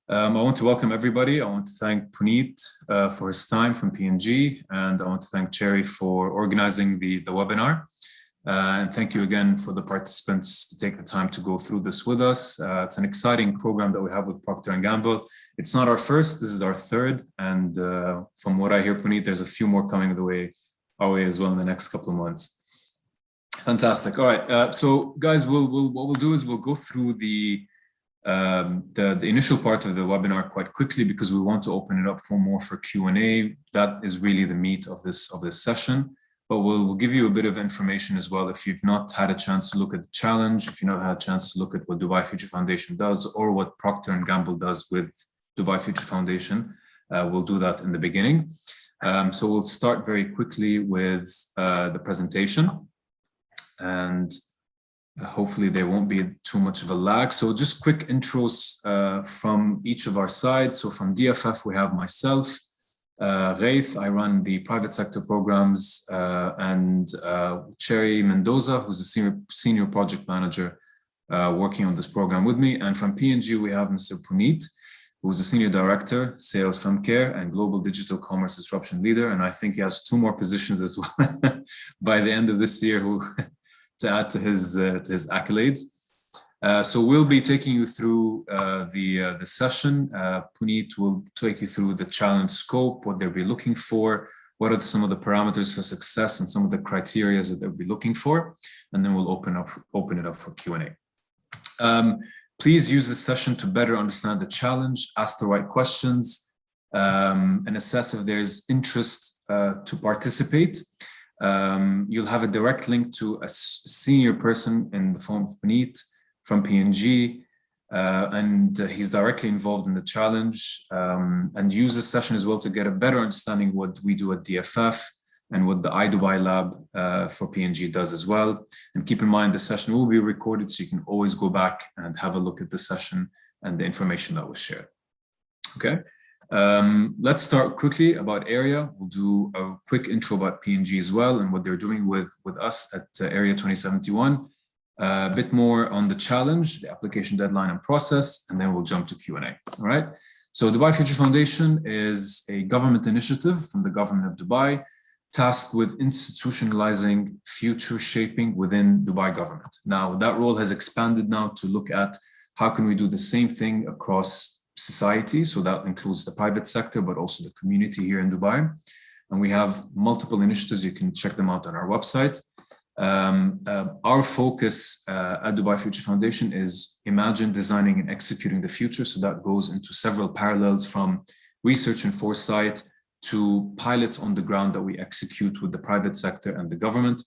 I want to welcome everybody. I want to thank Puneet for his time from P&G, and I want to thank Cherry for organizing the webinar. And thank you again for the participants to take the time to go through this with us. It's an exciting program that we have with Procter & Gamble. It's not our first, this is our third. And from what I hear, Puneet, there's a few more coming our way as well in the next couple of months. Fantastic. All right. So guys, what we'll do is we'll go through the initial part of the webinar quite quickly because we want to open it up for Q&A. That is really the meat of this session. But we'll give you a bit of information as well if you've not had a chance to look at the challenge, if you've not had a chance to look at what Dubai Future Foundation does or what Procter & Gamble does with Dubai Future Foundation. We'll do that in the beginning. So we'll start very quickly with the presentation, and hopefully there won't be too much of a lag. So just quick intros from each of our sides. So from DFF, we have myself, Ghaith, I run the private sector programs, and Cherry Mendoza, who's a senior project manager working on this program with me. And from P&G, we have Mr. Puneet, who's a senior director, sales from Care and global digital commerce disruption leader. And I think he has 2 more positions as well by the end of this year to add to his accolades. So we'll be taking you through the session. Puneet will take you through the challenge scope, what they'll be looking for, what are some of the parameters for success and some of the criteria that they'll be looking for, and then we'll open it up for Q&A. Please use this session to better understand the challenge, ask the right questions, and assess if there's interest to participate. You'll have a direct link to a senior person in the form of Puneet from P&G, and he's directly involved in the challenge, and use this session as well to get a better understanding what we do at DFF and what the iDubai lab for P&G does as well. And keep in mind, the session will be recorded, so you can always go back and have a look at the session and the information that was shared. Okay, let's start quickly about Area. We'll do a quick intro about P&G as well and what they're doing with us at Area 2071. A bit more on the challenge, the application deadline and process, and then we'll jump to Q&A. All right. So Dubai Future Foundation is a government initiative from the government of Dubai, tasked with institutionalizing future shaping within Dubai government. Now, that role has expanded now to look at how can we do the same thing across society. So that includes the private sector, but also the community here in Dubai. And we have multiple initiatives. You can check them out on our website. Our focus at Dubai Future Foundation is imagine, designing, and executing the future. So that goes into several parallels from research and foresight to pilots on the ground that we execute with the private sector and the government.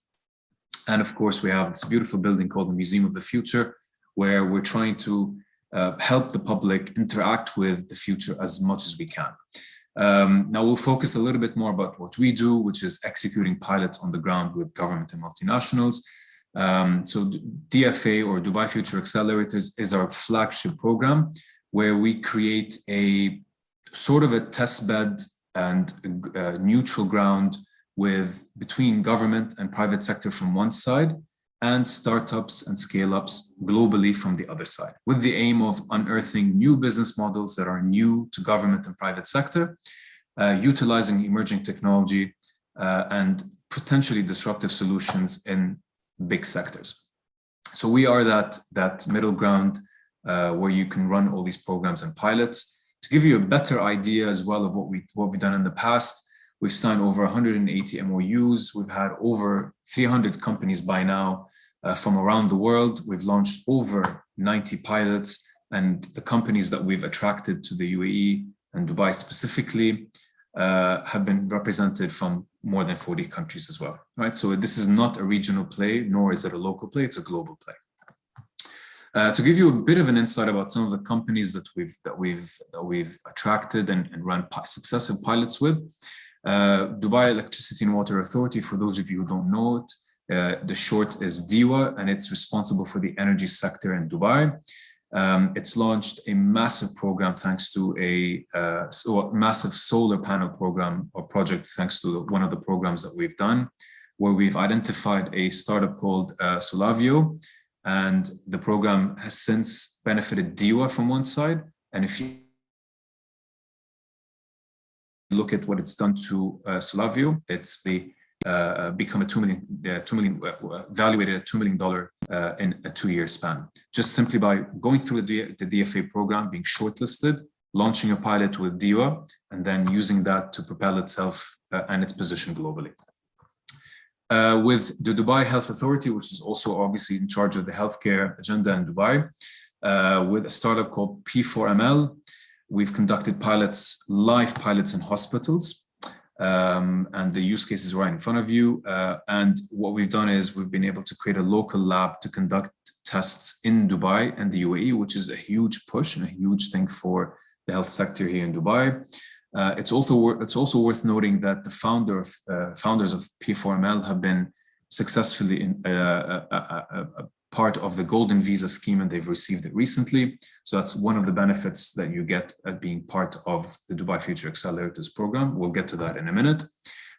And of course, we have this beautiful building called the Museum of the Future, where we're trying to help the public interact with the future as much as we can. Now we'll focus a little bit more about what we do, which is executing pilots on the ground with government and multinationals. So DFA, or Dubai Future Accelerators, is our flagship program where we create a sort of a test bed and a neutral ground between government and private sector from one side, and startups and scale-ups globally from the other side, with the aim of unearthing new business models that are new to government and private sector, utilizing emerging technology and potentially disruptive solutions in big sectors. So we are that middle ground where you can run all these programs and pilots. To give you a better idea as well of what we've done in the past, we've signed over 180 MOUs. We've had over 300 companies by now from around the world. We've launched over 90 pilots, and the companies that we've attracted to the UAE and Dubai specifically have been represented from more than 40 countries as well, right? So this is not a regional play, nor is it a local play, it's a global play. To give you a bit of an insight about some of the companies that we've attracted and run successive pilots with, Dubai Electricity and Water Authority, for those of you who don't know it, the short is DEWA, and it's responsible for the energy sector in Dubai. It's launched a massive program thanks to a massive solar panel program or project thanks to one of the programs that we've done, where we've identified a startup called Solavio, and the program has since benefited DEWA from one side. And if you look at what it's done to Solavio, it's become a $2 million valuated at $2 million in a 2-year span, just simply by going through the DFA program, being shortlisted, launching a pilot with DIWA, and then using that to propel itself and its position globally. With the Dubai Health Authority, which is also obviously in charge of the healthcare agenda in Dubai, with a startup called P4ML, we've conducted live pilots in hospitals, and the use case is right in front of you. And what we've done is we've been able to create a local lab to conduct tests in Dubai and the UAE, which is a huge push and a huge thing for the health sector here in Dubai. It's also worth noting that the founders of P4ML have been successfully in part of the Golden Visa scheme, and they've received it recently. So that's one of the benefits that you get at being part of the Dubai Future Accelerators program. We'll get to that in a minute.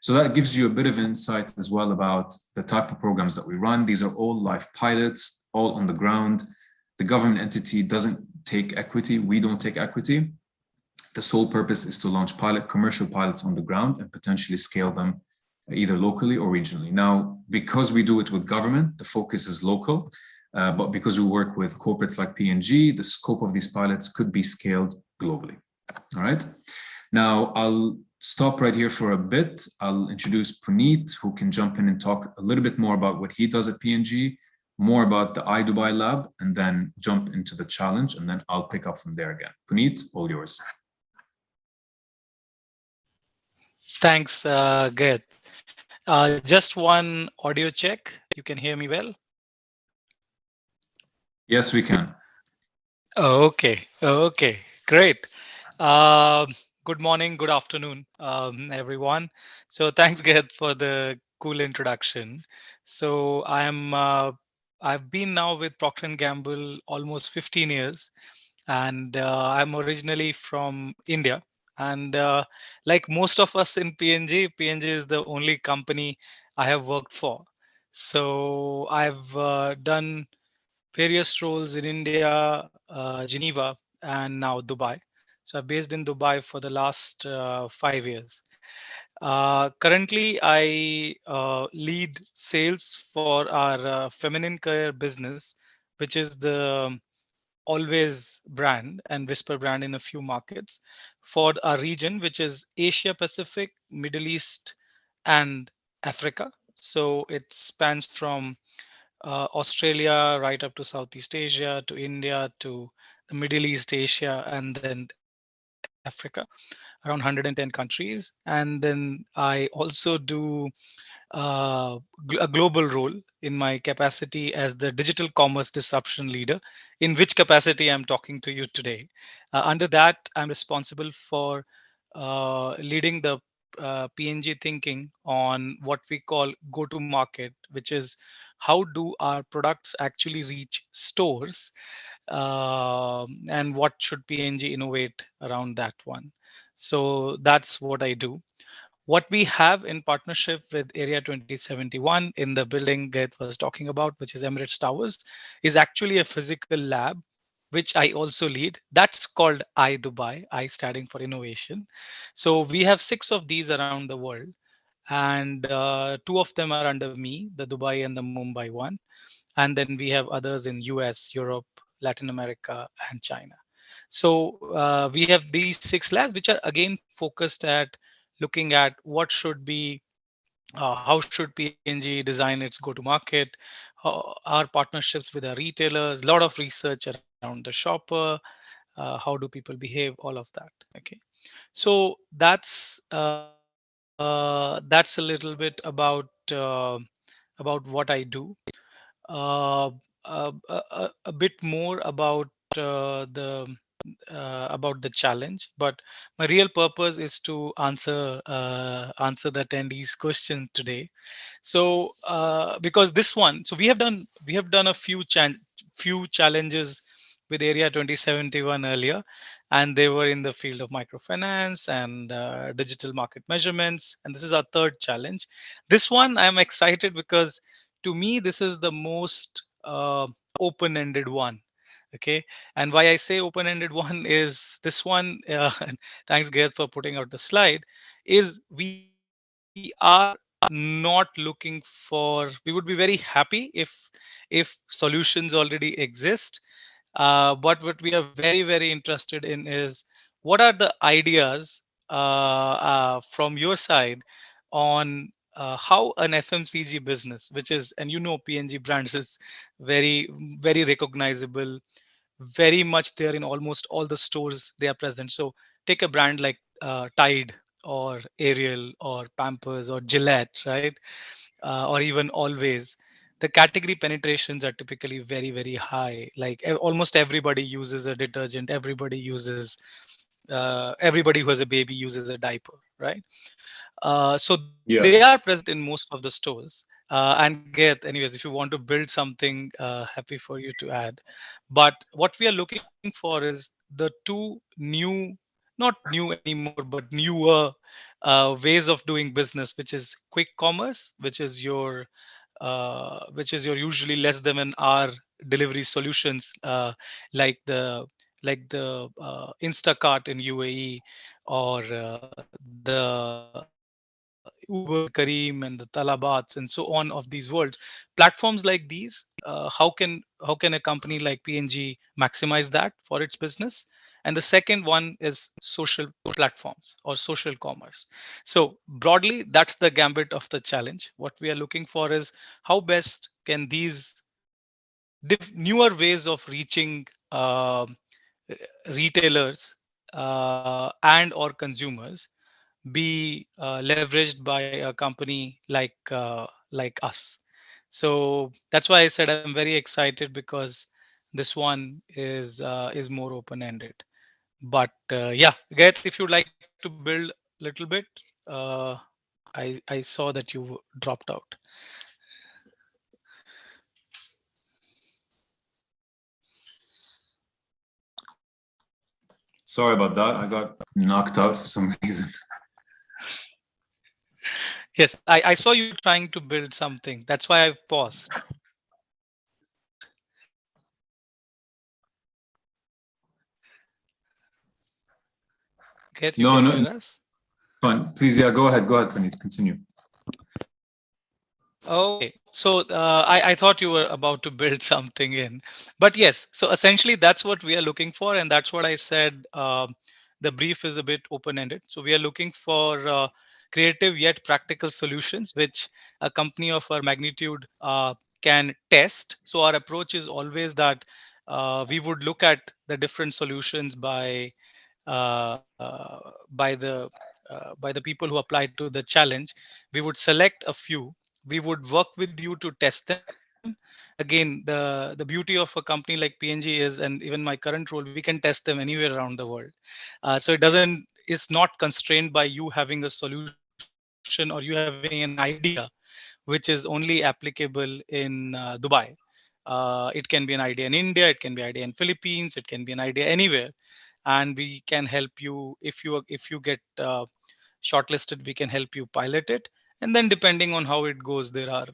So that gives you a bit of insight as well about the type of programs that we run. These are all live pilots, all on the ground. The government entity doesn't take equity. We don't take equity. The sole purpose is to launch commercial pilots on the ground and potentially scale them either locally or regionally. Now, because we do it with government, the focus is local, but because we work with corporates like P&G, the scope of these pilots could be scaled globally. All right. Now, I'll stop right here for a bit. I'll introduce Puneet, who can jump in and talk a little bit more about what he does at P&G, more about the iDubai lab, and then jump into the challenge, and then I'll pick up from there again. Puneet, all yours. Thanks, Gayat. Just one audio check. You can hear me well? Yes, we can. Okay, great. Good morning, good afternoon, everyone. So thanks, Gayat, for the cool introduction. So I've been now with Procter & Gamble almost 15 years, and I'm originally from India. And like most of us in P&G is the only company I have worked for. So I've done various roles in India, Geneva, and now Dubai. So I'm based in Dubai for the last 5 years. Currently, I lead sales for our feminine care business, which is the Always brand and Whisper brand in a few markets for our region, which is Asia Pacific, Middle East, and Africa. So it spans from Australia right up to Southeast Asia, to India, to the Middle East, Asia, and then Africa, around 110 countries. And then I also do a global role in my capacity as the digital commerce disruption leader, in which capacity I'm talking to you today. Under that, I'm responsible for leading the P&G thinking on what we call go-to-market, which is how do our products actually reach stores, and what should P&G innovate around that one. So that's what I do. What we have in partnership with Area 2071 in the building Gayat was talking about, which is Emirates Towers, is actually a physical lab, which I also lead. That's called iDubai, I standing for innovation. So we have 6 of these around the world, and 2 of them are under me, the Dubai and the Mumbai one. And then we have others in US, Europe, Latin America, and China. So we have these 6 labs, which are again focused at looking at what should be, how should P&G design its go-to-market, our partnerships with our retailers, a lot of research around the shopper, how do people behave, all of that. Okay, so that's a little bit about what I do. Uh, a bit more about the challenge, but my real purpose is to answer the attendees' question today. So because this one, so we have done a few challenges with Area 2071 earlier, and they were in the field of microfinance and digital market measurements, and this is our third challenge. This one I'm excited because to me this is the most open-ended one. Okay, and why I say open-ended one is this one. Thanks, Gareth, for putting out the slide. Is we are not looking for. We would be very happy if solutions already exist. But what we are very interested in is what are the ideas from your side on how an FMCG business, which is, and PNG brands is very recognizable, very much there in almost all the stores they are present. So take a brand like Tide or Ariel or Pampers or Gillette, right? Or even Always. The category penetrations are typically very high. Like almost everybody uses a detergent. Everybody who has a baby uses a diaper, right? So they are Yeah. present in most of the stores. And get, anyways, if you want to build something, happy for you to add. But what we are looking for is the two new, not new anymore, but newer ways of doing business, which is quick commerce, which is your usually less than an hour delivery solutions, like the Instacart in UAE, or the Uber, Kareem, and the Talabats, and so on of these worlds. Platforms like these, how can a company like PNG maximize that for its business? And the second one is social platforms or social commerce. So broadly, that's the gambit of the challenge. What we are looking for is how best can these newer ways of reaching retailers and or consumers be leveraged by a company like us. So that's why I said I'm very excited, because this one is more open ended. But yeah, Gareth, if you'd like to build a little bit, uh, I saw that you dropped out. Sorry about that. I got knocked out for some reason. Yes, I saw you trying to build something. That's why I paused. Gareth, you can No, hear no, us? fine. Please, yeah, go ahead. Go ahead, Puneet. Continue. Okay, so I thought you were about to build something in, but yes. So essentially, that's what we are looking for, and that's what I said. The brief is a bit open-ended. So we are looking for creative yet practical solutions, which a company of our magnitude can test. So our approach is always that we would look at the different solutions uh, by the by the people who applied to the challenge. We would select a few. We would work with you to test them. Again, the beauty of a company like PNG is, and even my current role, we can test them anywhere around the world. So it's not constrained by you having a solution or you having an idea which is only applicable in Dubai. It can be an idea in India, it can be an idea in Philippines, it can be an idea anywhere, and we can help you. If you get shortlisted, we can help you pilot it, and then depending on how it goes, there are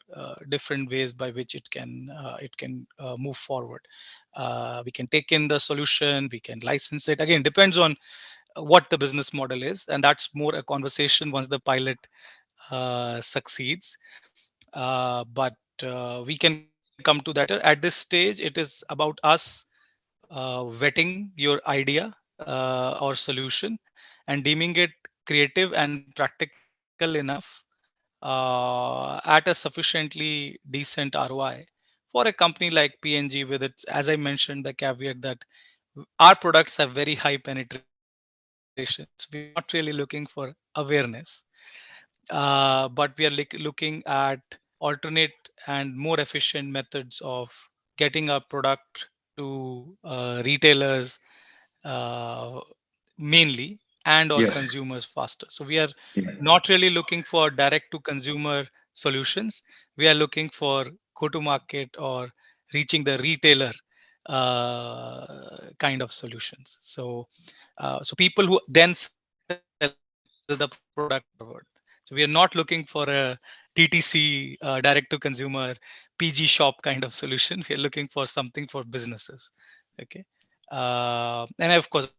different ways by which it can move forward. We can take in the solution, we can license it. Again, depends on what the business model is, and that's more a conversation once the pilot succeeds. But we can come to that. At this stage, it is about us vetting your idea or solution and deeming it creative and practical enough at a sufficiently decent ROI for a company like PNG, with its, as I mentioned, the caveat that our products have very high penetration. So we're not really looking for awareness, but we are looking at alternate and more efficient methods of getting our product to retailers uh, mainly, and or Yes. consumers faster. So we are Yeah. not really looking for direct to consumer solutions. We are looking for go to market or reaching the retailer kind of solutions. So people who then sell the product forward. So we are not looking for a DTC, direct to consumer, PG shop kind of solution. We are looking for something for businesses. Okay. And of course,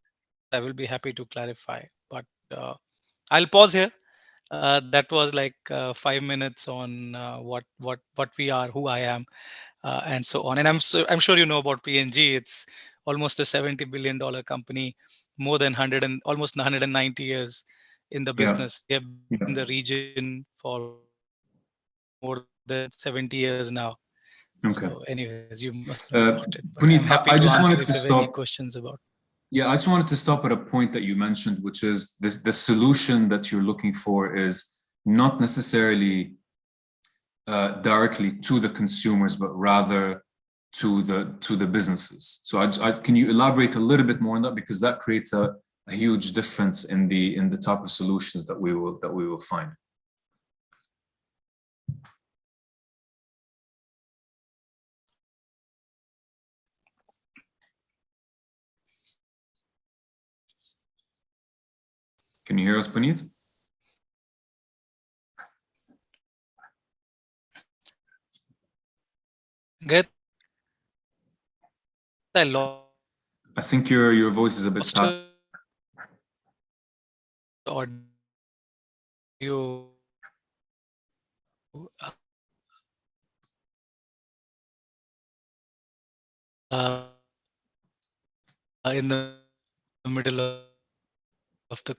I will be happy to clarify, but I'll pause here. That was like 5 minutes on what we are, who I am, and so on. And I'm sure you know about PNG. It's almost a $70 billion company, more than 100 and almost 190 years in the Yeah. business. We have been in the region for more than 70 years now. So, anyways, you Okay. must know about it. But I'm happy to answer Puneet, if you have I any just wanted to questions about. stop. Yeah, I just wanted to stop at a point that you mentioned, which is this, the solution that you're looking for is not necessarily directly to the consumers, but rather to the businesses. So can you elaborate a little bit more on that, because that creates a huge difference in the type of solutions that we will find. Can you hear us, Puneet? Get I lost I think your voice is a bit bad. Audio in the middle of the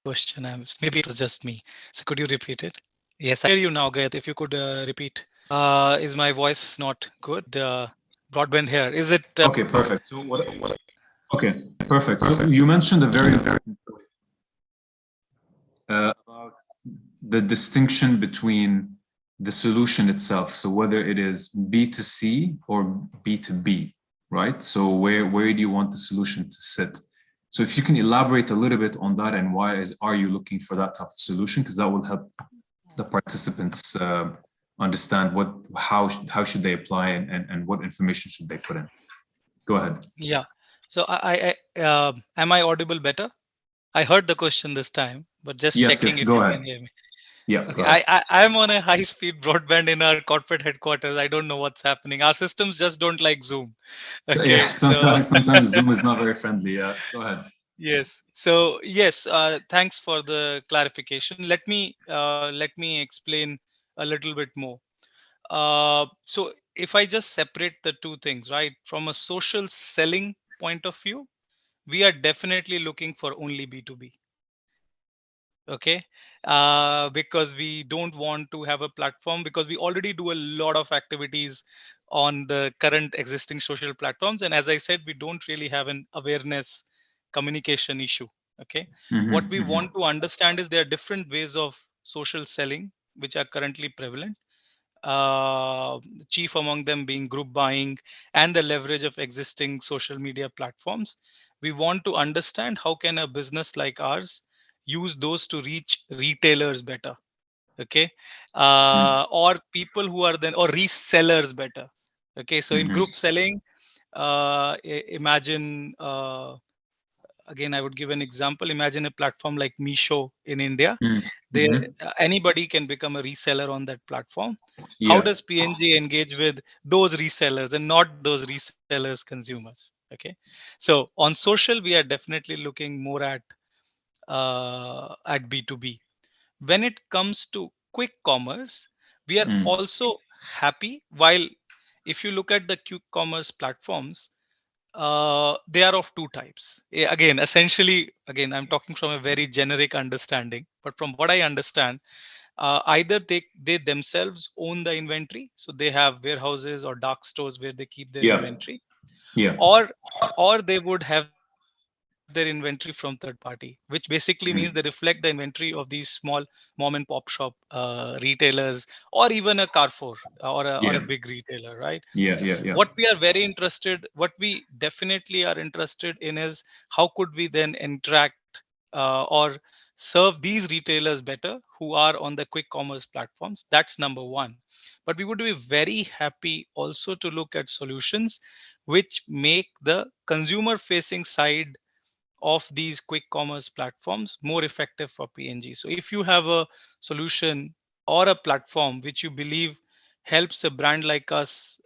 question. Maybe it was just me. So could you repeat it? Yes, I hear you now, Gayat. If you could repeat. Is my voice not good? Broadband here. Is it? Okay, perfect. So what? Okay, perfect. So you mentioned a very important point about the distinction between the solution itself. So whether it is B2C or B2B, right? So where do you want the solution to sit? So if you can elaborate a little bit on that, and why are you looking for that type of solution? Because that will help the participants understand how should they apply, and what information should they put in. Go ahead. Yeah. So am I audible better? I heard the question this time, but just checking Yes, if go you ahead. can hear me. Yeah, Okay, go ahead. I'm on a high-speed broadband in our corporate headquarters. I don't know what's happening. Our systems just don't like Zoom. Yeah, Okay, so sometimes Zoom is not very friendly. Yeah, go ahead. yes. So yes, thanks for the clarification. Let me explain a little bit more. So if I just separate the two things, right, from a social selling point of view, we are definitely looking for only B2B. Okay, because we don't want to have a platform, because we already do a lot of activities on the current existing social platforms, and as I said, we don't really have an awareness communication issue. Okay, what we want to understand is there are different ways of social selling which are currently prevalent, uh, chief among them being group buying and the leverage of existing social media platforms. We want to understand how can a business like ours use those to reach retailers better. Okay, or people who are then, or resellers better. Okay, so in group selling, imagine again, I would give an example. Imagine a platform like Misho in India. Anybody can become a reseller on that platform. How Yeah. does PNG engage with those resellers and not those resellers consumers? Okay, so on social, we are definitely looking more at B2B. When it comes to quick commerce, we are also happy. While if you look at the quick commerce platforms, they are of two types. Again, essentially, again, I'm talking from a very generic understanding, but from what I understand, either they themselves own the inventory, so they have warehouses or dark stores where they keep their Yeah. inventory, Yeah. or they would have their inventory from third party, which basically means they reflect the inventory of these small mom and pop shop retailers, or even a Carrefour, or a Yeah. big retailer, right? Yeah. Yeah. Yeah. What we definitely are interested in is how could we then interact or serve these retailers better who are on the quick commerce platforms. That's number one. But we would be very happy also to look at solutions which make the consumer facing side of these quick commerce platforms more effective for PNG. So if you have a solution or a platform which you believe helps a brand like us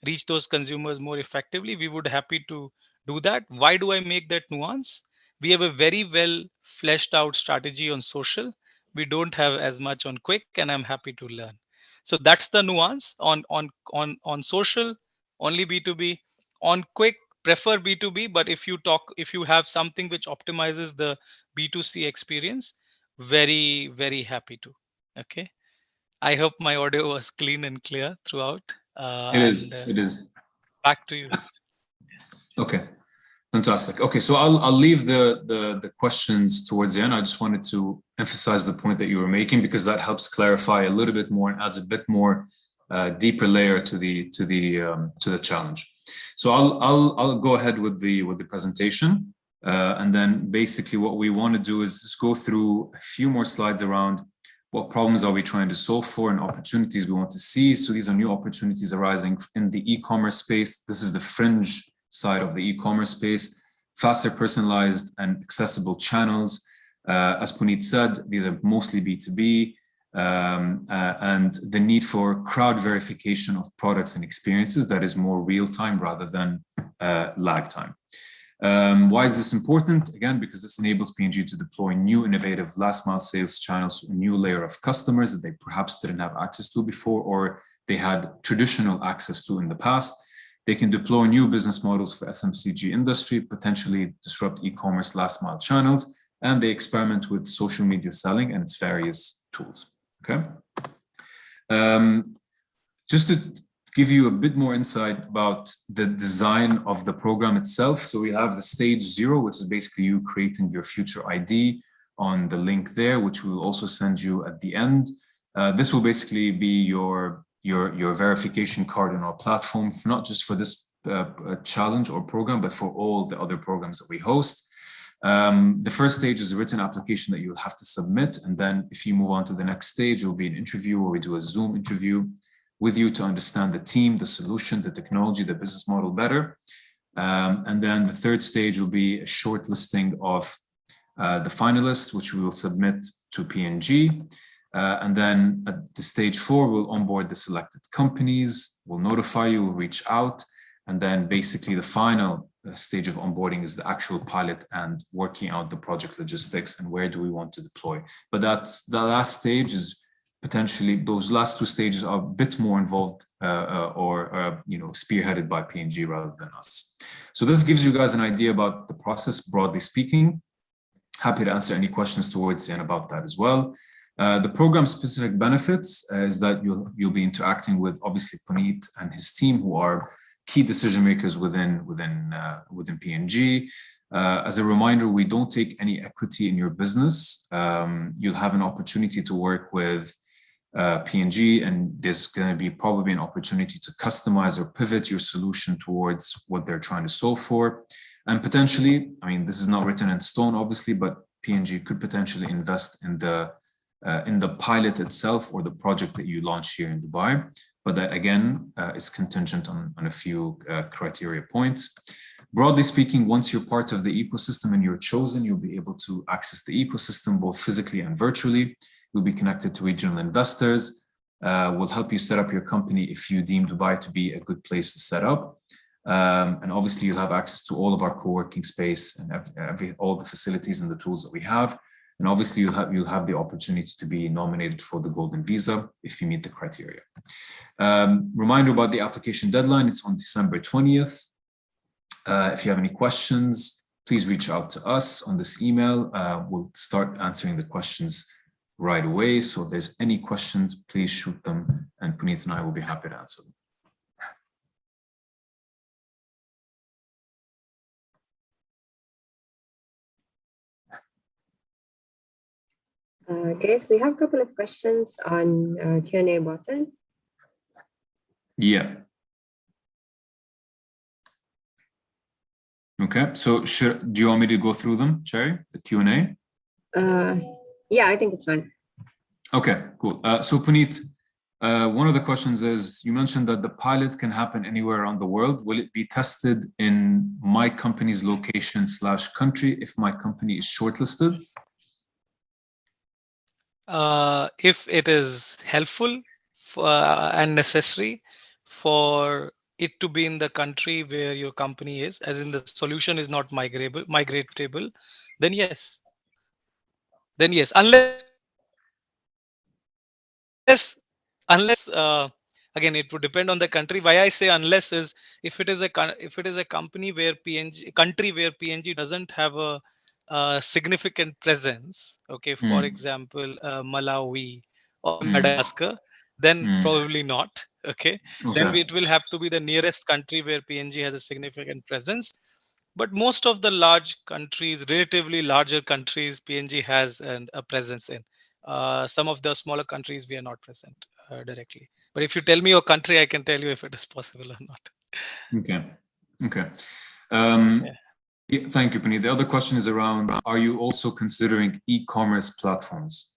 reach those consumers more effectively, we would happy to do that. Why do I make that nuance? We have a very well fleshed out strategy on social. We don't have as much on quick, and I'm happy to learn. So that's the nuance on social, only B2B. On quick, prefer B2B, but if you have something which optimizes the B2C experience, very happy to. Okay. I hope my audio was clean and clear throughout. It is. Back to you. Okay. Fantastic. Okay, so I'll leave the questions towards the end. I just wanted to emphasize the point that you were making, because that helps clarify a little bit more and adds a bit more deeper layer to the challenge. So I'll go ahead with the presentation, and then basically what we want to do is just go through a few more slides around what problems are we trying to solve for and opportunities we want to seize. So these are new opportunities arising in the e-commerce space. This is the fringe side of the e-commerce space, faster personalized and accessible channels. As Puneet said, these are mostly B2B, and the need for crowd verification of products and experiences that is more real-time rather than lag time. Why is this important? Again, because this enables P&G to deploy new innovative last mile sales channels to a new layer of customers that they perhaps didn't have access to before, or they had traditional access to in the past. They can deploy new business models for FMCG industry, potentially disrupt e-commerce last mile channels, and they experiment with social media selling and its various tools. Okay. Just to give you a bit more insight about the design of the program itself. So we have the stage 0, which is basically you creating your future ID on the link there, which we will also send you at the end. This will basically be your verification card on our platform, not just for this challenge or program, but for all the other programs that we host. The first stage is a written application that you'll have to submit. And then if you move on to the next stage, it will be an interview where we do a Zoom interview with you to understand the team, the solution, the technology, the business model better. And then the third stage will be a short listing of the finalists, which we will submit to P&G. And then at the stage 4, we'll onboard the selected companies, we'll notify you, we'll reach out. And then basically the final stage of onboarding is the actual pilot and working out the project logistics and where do we want to deploy. But that's the last stage is potentially, those last 2 stages are a bit more involved or spearheaded by P&G rather than us. So this gives you guys an idea about the process, broadly speaking. Happy to answer any questions towards the end about that as well. The program-specific benefits is that you'll be interacting with obviously Puneet and his team, who are key decision makers within P&G. As a reminder, we don't take any equity in your business. You'll have an opportunity to work with P&G, and there's going to be probably an opportunity to customize or pivot your solution towards what they're trying to solve for. And potentially, I mean, this is not written in stone, obviously, but P&G could potentially invest in the pilot itself or the project that you launch here in Dubai. But that again is contingent on a few criteria points. Broadly speaking, once you're part of the ecosystem and you're chosen, you'll be able to access the ecosystem both physically and virtually. You'll be connected to regional investors. We'll help you set up your company if you deem Dubai to be a good place to set up. And obviously you'll have access to all of our co-working space and all the facilities and the tools that we have. And obviously you'll have the opportunity to be nominated for the Golden Visa if you meet the criteria. Reminder about the application deadline, it's on December 20th. If you have any questions, please reach out to us on this email. We'll start answering the questions right away. So if there's any questions, please shoot them and Puneet and I will be happy to answer them. Okay, so we have a couple of questions on Q&A button. Yeah. Okay, so do you want me to go through them, Cherry, the Q&A? Yeah, I think it's fine. Okay, cool. So Puneet, one of the questions is, you mentioned that the pilot can happen anywhere around the world. Will it be tested in my company's location / country if my company is shortlisted? If it is helpful and necessary for it to be in the country where your company is, as in the solution is not migratable, then yes. Unless again, it would depend on the country. Why I say unless is if it is a company where PNG doesn't have a significant presence. Okay, for example, Malawi or Madagascar, then probably not. Okay, then it will have to be the nearest country where PNG has a significant presence. But most of the large countries, relatively larger countries, PNG has a presence in. Some of the smaller countries, we are not present directly. But if you tell me your country, I can tell you if it is possible or not. Okay. Thank you, Puneet. The other question is around, are you also considering e-commerce platforms?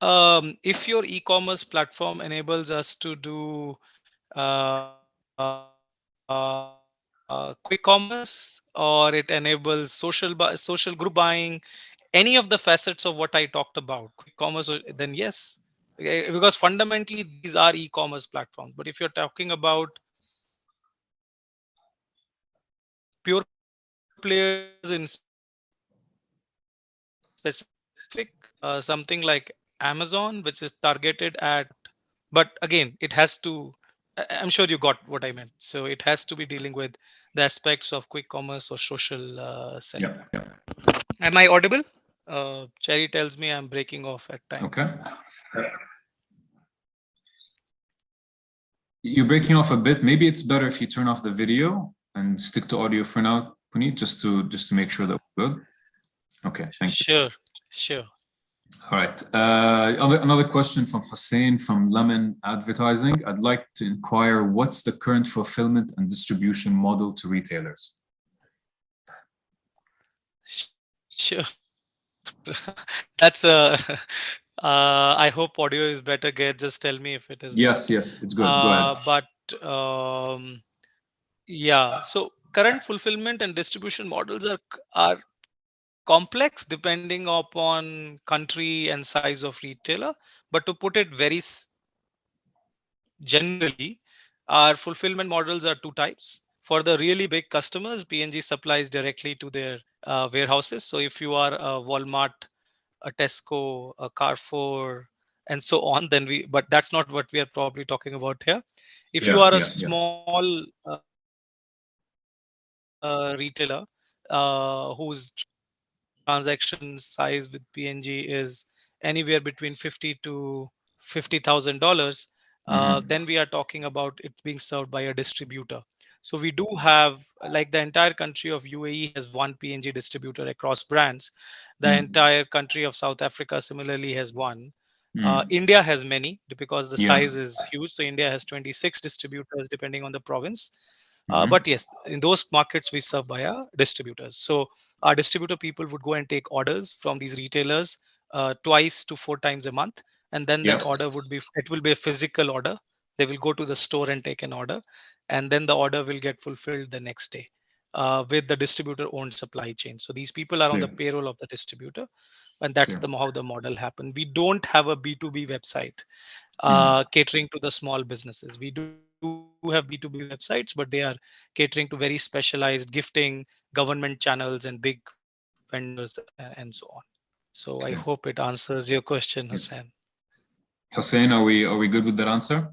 If your e-commerce platform enables us to do quick commerce, or it enables social group buying, any of the facets of what I talked about, quick commerce, then yes, because fundamentally these are e-commerce platforms. But if you're talking about pure players in specific, something like Amazon, which is targeted at, but again, it has to, I'm sure you got what I meant. So it has to be dealing with the aspects of quick commerce or social selling. Yeah. Am I audible? Cherry tells me I'm breaking off at times. Okay. You're breaking off a bit. Maybe it's better if you turn off the video and stick to audio for now, Puneet, just to make sure that we're good. Okay, thank you. Sure. All right. Another question from Hussein from Lemon Advertising. I'd like to inquire, what's the current fulfillment and distribution model to retailers? Sure. That's a. I hope audio is better. Just tell me if it is. Yes, it's good. Go ahead. But yeah, so current fulfillment and distribution models are complex depending upon country and size of retailer. But to put it very generally, our fulfillment models are two types. For the really big customers, PNG supplies directly to their warehouses. So if you are a Walmart, a Tesco, a Carrefour, and so on, then but that's not what we are probably talking about here. If you are a small retailer whose transaction size with PNG is anywhere between $50,000 to $50,000, then we are talking about it being served by a distributor. So we do have, like, the entire country of UAE has one PNG distributor across brands. The entire country of South Africa similarly has one. India has many because the size is huge. So India has 26 distributors depending on the province. But yes, in those markets we serve via distributors. So our distributor people would go and take orders from these retailers 2 to 4 times a month, and then that order will be a physical order. They will go to the store and take an order, and then the order will get fulfilled the next day with the distributor owned supply chain. So these people are on the payroll of the distributor, and that's how the model happened. We don't have a B2B website catering to the small businesses. We do have B2B websites, but they are catering to very specialized gifting, government channels, and big vendors, and so on. So I hope it answers your question, Hussein. Hussein, are we good with that answer?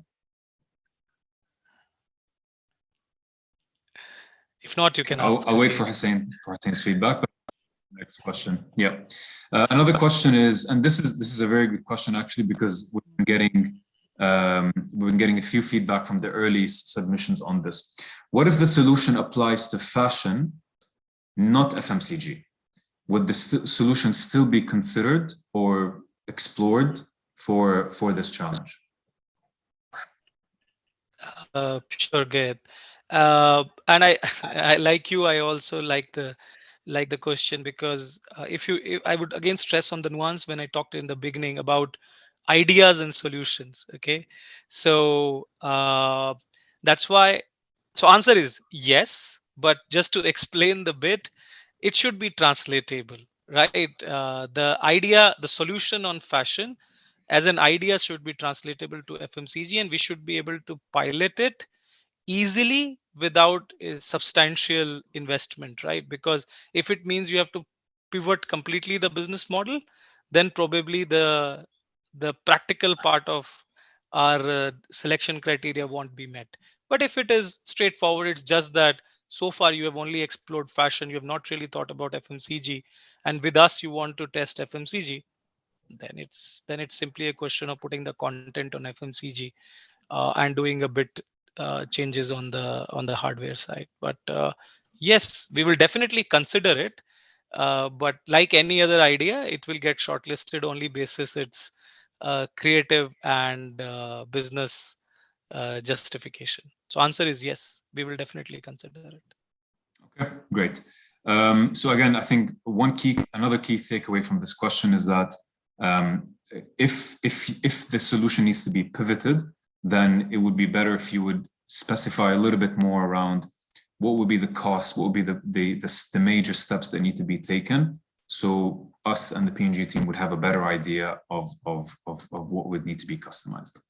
If not, you can ask. I'll wait for Hussein's feedback. But next question. Yeah. Another question is, and this is a very good question actually, because we've been getting a few feedback from the early submissions on this. What if the solution applies to fashion, not FMCG? Would the solution still be considered or explored for this challenge? Sure, Gayat. And I like you. I also like the question, because if I would again stress on the nuance when I talked in the beginning about ideas and solutions. Okay, so that's why. So answer is yes, but just to explain the bit, it should be translatable, right? The idea, the solution on fashion as an idea should be translatable to FMCG, and we should be able to pilot it easily without a substantial investment, right? Because if it means you have to pivot completely the business model, then probably the practical part of our selection criteria won't be met. But if it is straightforward, it's just that so far you have only explored fashion, you have not really thought about FMCG, and with us you want to test FMCG, then it's simply a question of putting the content on FMCG and doing a bit changes on the hardware side. But yes, we will definitely consider it. But like any other idea, it will get shortlisted only basis its creative and business justification. So answer is yes, we will definitely consider it. Okay, great. So again, I think another key takeaway from this question is that if the solution needs to be pivoted, then it would be better if you would specify a little bit more around what would be the cost, what would be the major steps that need to be taken, so us and the P&G team would have a better idea of what would need to be customized.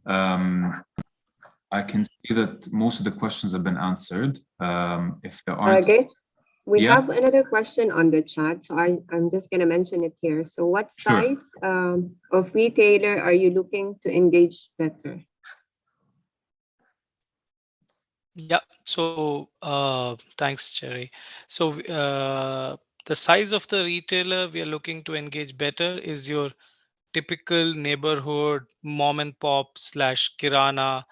I can see that most of the questions have been answered. If there aren't... Okay. We have another question on the chat, so I'm just going to mention it here. So what size of retailer are you looking to engage better? Yeah, so thanks, Cherry. So the size of the retailer we are looking to engage better is your typical neighborhood mom and pop / kirana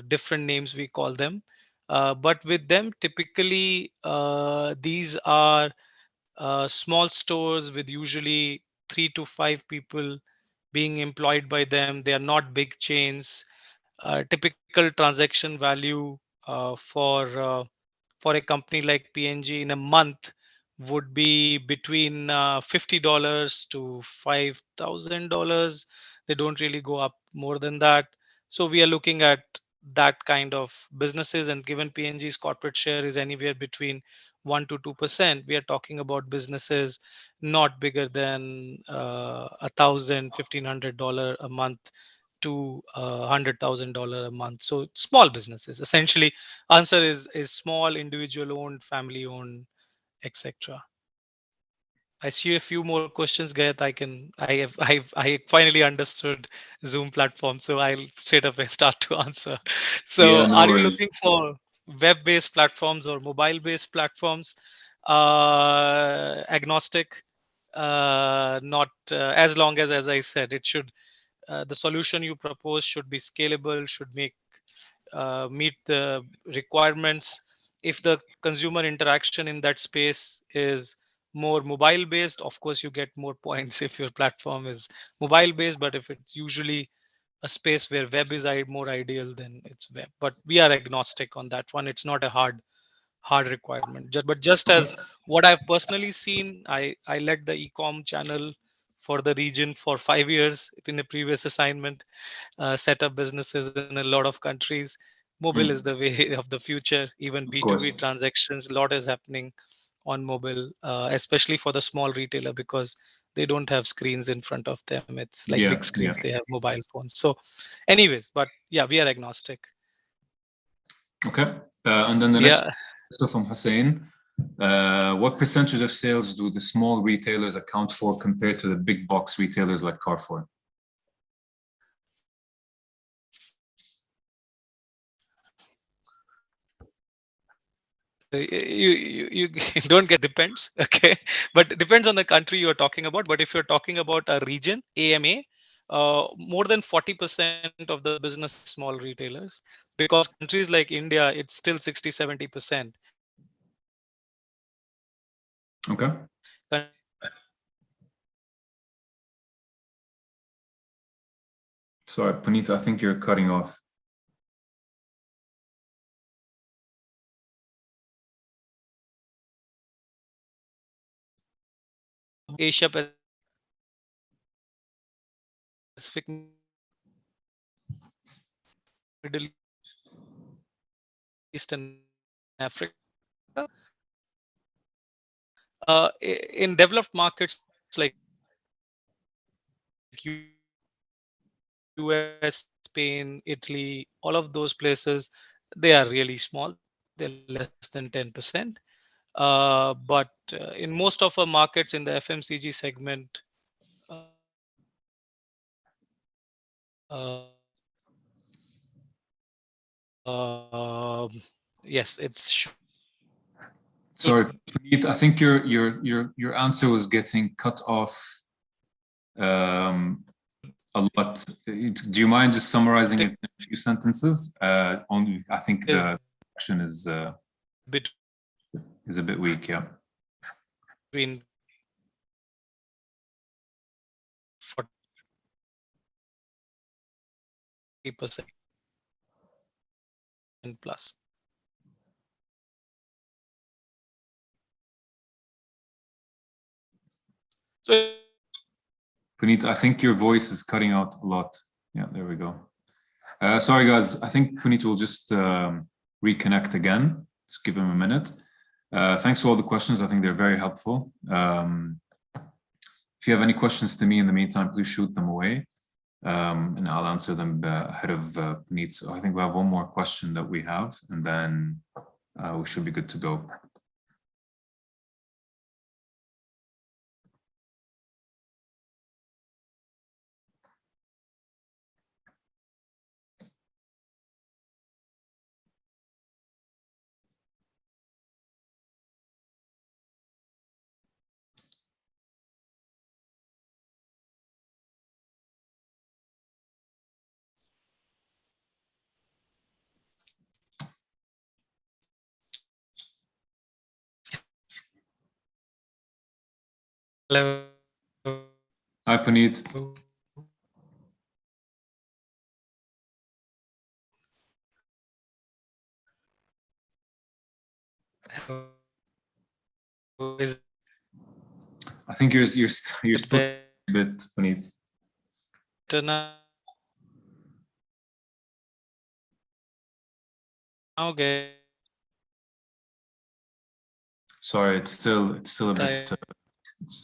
/ different names we call them. But with them, typically these are small stores with usually 3 to 5 people being employed by them. They are not big chains. Typical transaction value for a company like P&G in a month would be between $50 to $5,000. They don't really go up more than that. So we are looking at that kind of businesses, and given P&G's corporate share is anywhere between 1 to 2%, we are talking about businesses not bigger than $1,000-$1,500 a month to $100,000 a month. So small businesses, essentially. Answer is small, individual owned, family owned, etc. I see a few more questions, Gayat. I finally understood Zoom platform, so I'll straight away start to answer. So Yeah, no are you worries. looking for web-based platforms or mobile-based platforms? Agnostic, not as long as I said, it should the solution you propose should be scalable, should meet the requirements. If the consumer interaction in that space is more mobile based, of course you get more points if your platform is mobile based. But if it's usually a space where web is more ideal, then it's web. But we are agnostic on that one. It's not a hard requirement. Just as what I've personally seen, I led the e-com channel for the region for 5 years in a previous assignment, set up businesses in a lot of countries. Mobile is the way of the future. Even B2B transactions, a lot is happening on mobile, especially for the small retailer, because they don't have screens in front of them. It's like big screens, they have mobile phones. So anyways, but yeah, we are agnostic. Okay. And then the next question from Hussein. What percentage of sales do the small retailers account for compared to the big box retailers like Carrefour? You don't get, depends, okay, but it depends on the country you're talking about. But if you're talking about a region, AMA, more than 40% of the business small retailers, because countries like India, it's still 60-70%. Okay. Sorry, Puneet, I think you're cutting off. Asia Pacific, Middle East and Africa. In developed markets like US, Spain, Italy, all of those places, they are really small. They're less than 10%. But in most of our markets in the FMCG segment, yes, it's. Sorry, Puneet, I think your answer was getting cut off a lot. Do you mind just summarizing it in a few sentences? Only I think the question is a bit weak. Yeah. Between 40% plus. So, Puneet, I think your voice is cutting out a lot. Yeah, there we go. Sorry, guys. I think Puneet will just reconnect again. Let's give him a minute. Thanks for all the questions. I think they're very helpful. If you have any questions to me in the meantime, please shoot them away. And I'll answer them ahead of Puneet. So I think we have one more question that we have, and then we should be good to go. hello. Hi, Puneet. I think you're still a bit, Puneet. Okay. Sorry, it's still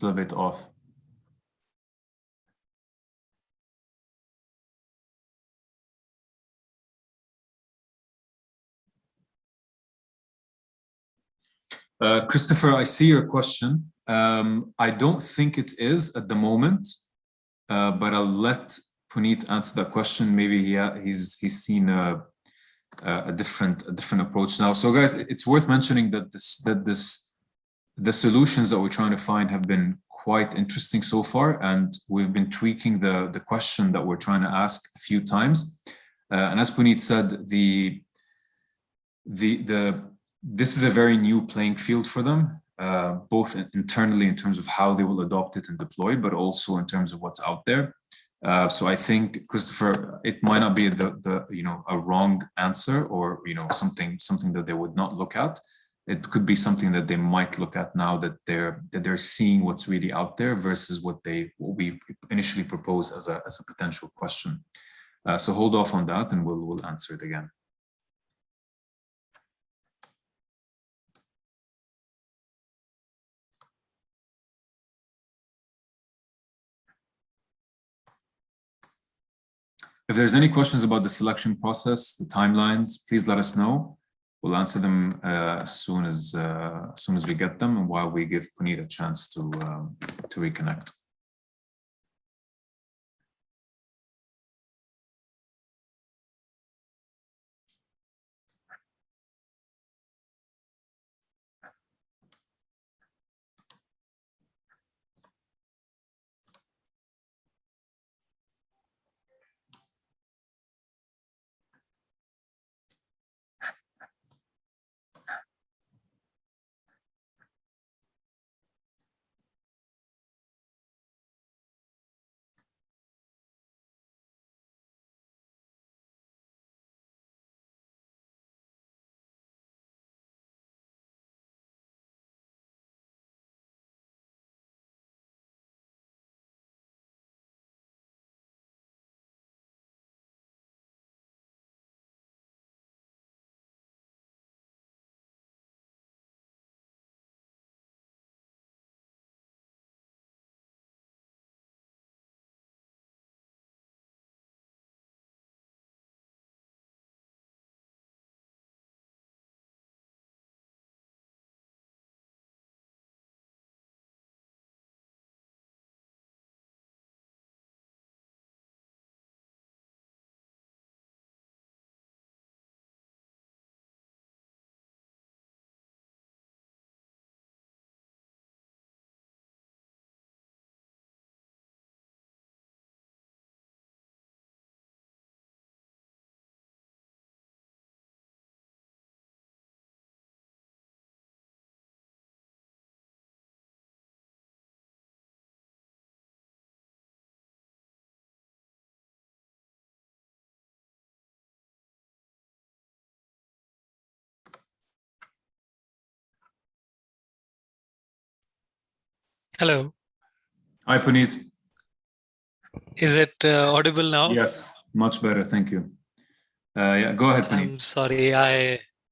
a bit off. Christopher, I see your question. I don't think it is at the moment, but I'll let Puneet answer that question. Maybe he's seen a different approach now. So, guys, it's worth mentioning that the solutions that we're trying to find have been quite interesting so far, and we've been tweaking the question that we're trying to ask a few times. And as Puneet said, this is a very new playing field for them, both internally in terms of how they will adopt it and deploy, but also in terms of what's out there. So I think, Christopher, it might not be a wrong answer, or something that they would not look at. It could be something that they might look at now that they're seeing what's really out there versus what we initially proposed as a potential question. So hold off on that, and we'll answer it again. If there's any questions about the selection process, the timelines, please let us know. We'll answer them as soon as we get them, and while we give Puneet a chance to reconnect. Hello. Hi, Puneet. Is it audible now? Yes, much better. Thank you. Yeah, go ahead, Puneet. I'm sorry.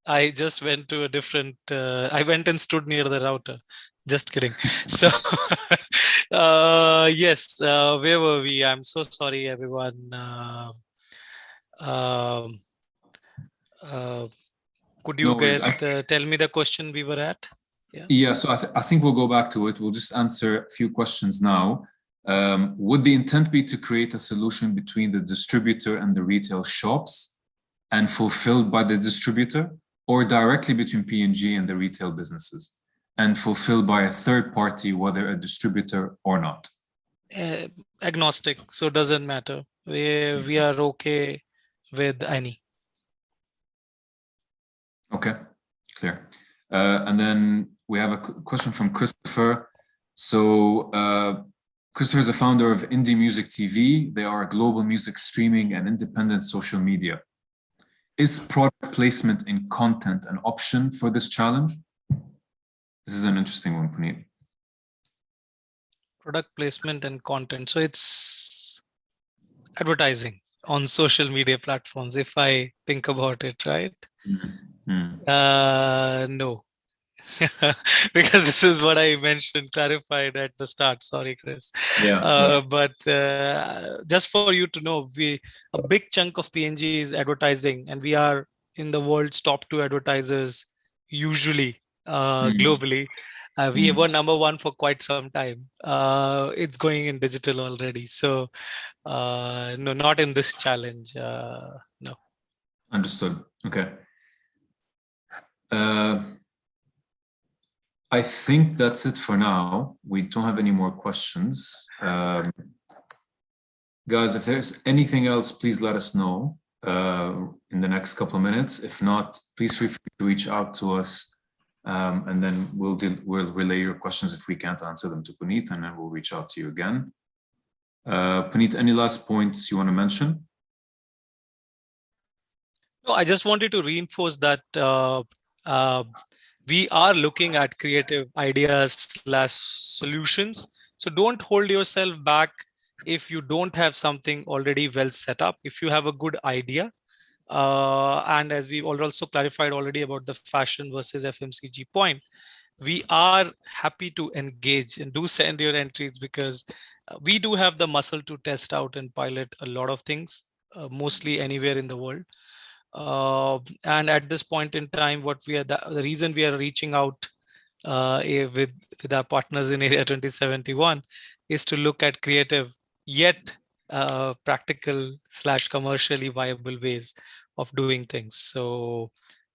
I just went to a different. I went and stood near the router. Just kidding. So, yes. Where were we? I'm so sorry, everyone. Could you No worries. tell me the question we were at? Yeah, so I think we'll go back to it. We'll just answer a few questions now. Would the intent be to create a solution between the distributor and the retail shops and fulfilled by the distributor, or directly between P&G and the retail businesses and fulfilled by a third party, whether a distributor or not? Agnostic, so it doesn't matter. We are okay with any. Okay, clear. And then we have a question from Christopher. So Christopher is the founder of Indie Music TV. They are a global music streaming and independent social media. Is product placement in content an option for this challenge? This is an interesting one, Puneet. Product placement and content. So it's advertising on social media platforms, if I think about it, right? No. Because this is what I mentioned, clarified at the start. Sorry, Chris. Yeah. But just for you to know, a big chunk of P&G is advertising, and we are in the world's top 2 advertisers usually globally. We were number 1 for quite some time. It's going in digital already. So no, not in this challenge. No. Understood. Okay. I think that's it for now. We don't have any more questions. Guys, if there's anything else, please let us know in the next couple of minutes. If not, please feel free to reach out to us, and then we'll relay your questions if we can't answer them to Puneet, and then we'll reach out to you again. Puneet, any last points you want to mention? No, I just wanted to reinforce that we are looking at creative ideas / solutions. So don't hold yourself back if you don't have something already well set up. If you have a good idea, and as we've also clarified already about the fashion versus FMCG point, we are happy to engage and do send your entries, because we do have the muscle to test out and pilot a lot of things, mostly anywhere in the world. And at this point in time, what we are the reason we are reaching out with our partners in Area 2071 is to look at creative yet practical / commercially viable ways of doing things. So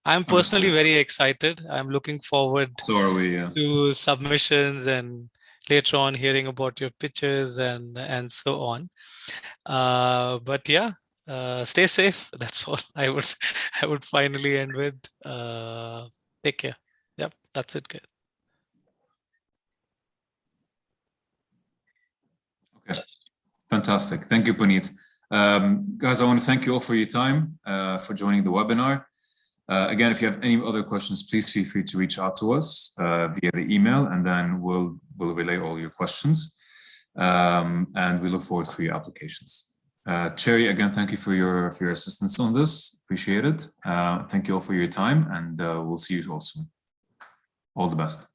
I'm personally very excited. I'm looking forward to submissions and later on hearing about your pitches and so on. But yeah. Stay safe. That's all I would finally end with. Take care. Yep, that's it. Okay, fantastic. Thank you, Puneet. Guys, I want to thank you all for your time, for joining the webinar. Again, if you have any other questions, please feel free to reach out to us via the email, and then we'll relay all your questions. And we look forward to your applications. Cherry, again, thank you for your assistance on this. Appreciate it. Thank you all for your time, and we'll see you all soon. All the best.